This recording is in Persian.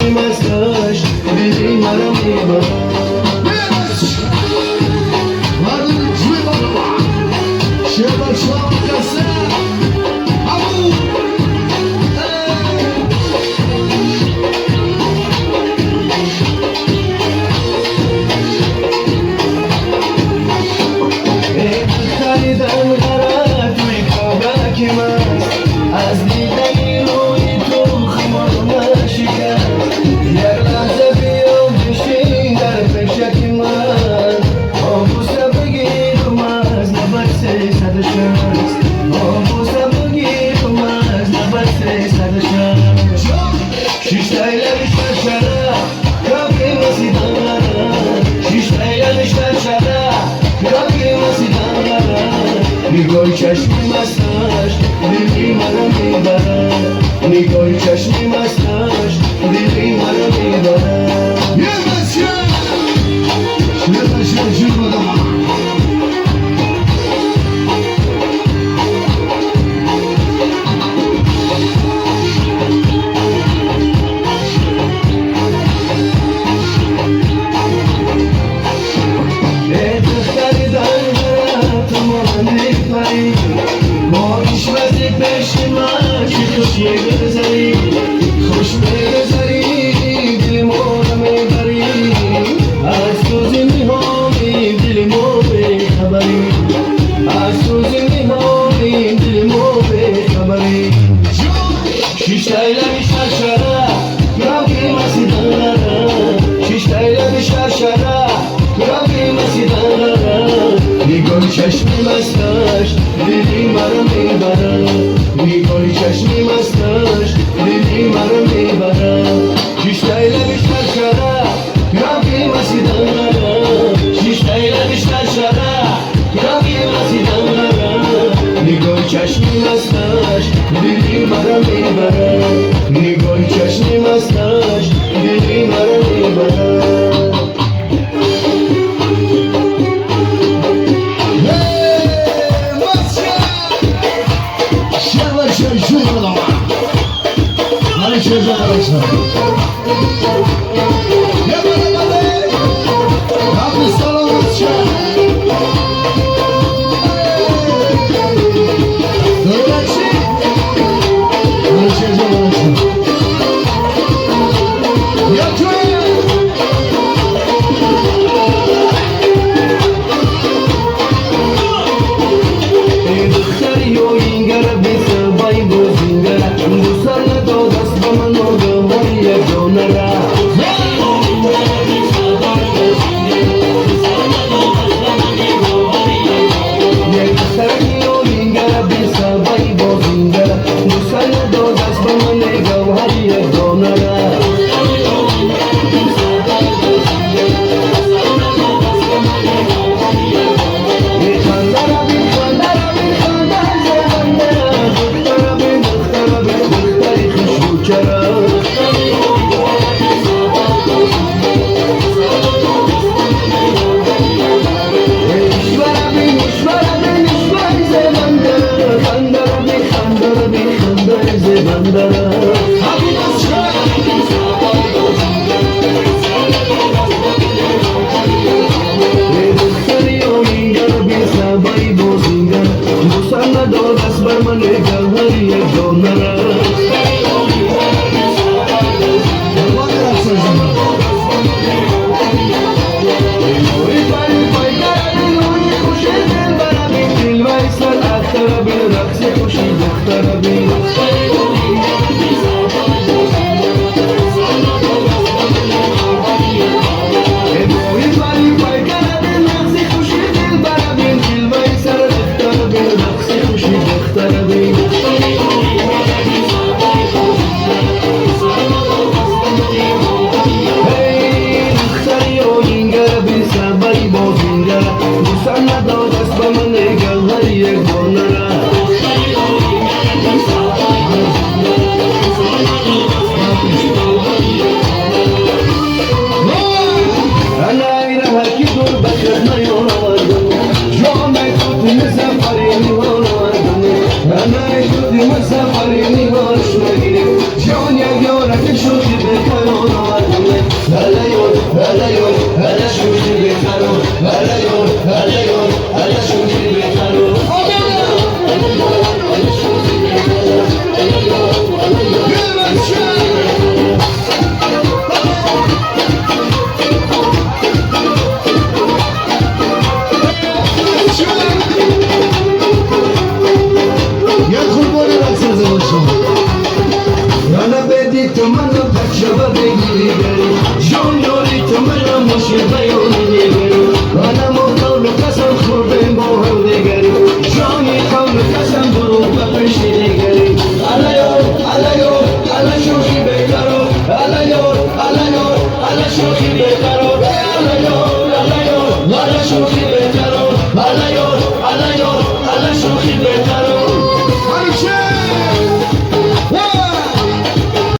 چشمی مستش دیدی مرا میبرد از دیدن روی تو خمار نشکست یک لحظه بیام بشین در پیشک من آبوسه بگیرم از نبت 360 آبوسه بگیرم از نبت 360 شیش لیله بیشتر شده کافی مسیدن لرم شیش لیله بیشتر شده کافی مسیدن لرم نگاه چشمی مستش دیدی مرا میبرد نگاه چشمی مستش دیدی مرا میبرد یه مسیح یه مسیح جون بودم خوش بگذری خوش بگذری دل ما را میبری از تو زنده هامیم دل ما بخبری از تو زنده هامیم دل ما بخبری شیش لیله بیشتر شده کافی مسیدن لرم شیش لیله بیشتر شده کافی مسیدن لرم نگاه چشمی مستش دیدی مرا میبرد نگاه چشمی مستش دیدی مرا میبرد شیش لیله بیشتر شده کافی مسیدن لرم شیش لیله بیشتر شده کافی مسیدن لرم نگاه چشمی مستش دیدی مرا میبرد نگاه چشمی مستش دیدی مرا میبرد منو تجربه بگیری جان یاری تو منو مشیر بیانی دیگری منم و قول و قسم خوردیم با هم دیگری جانی قول و قسم برو بپش دیگری الا شوخی بقرار الا شوخی بقرار الا شوخی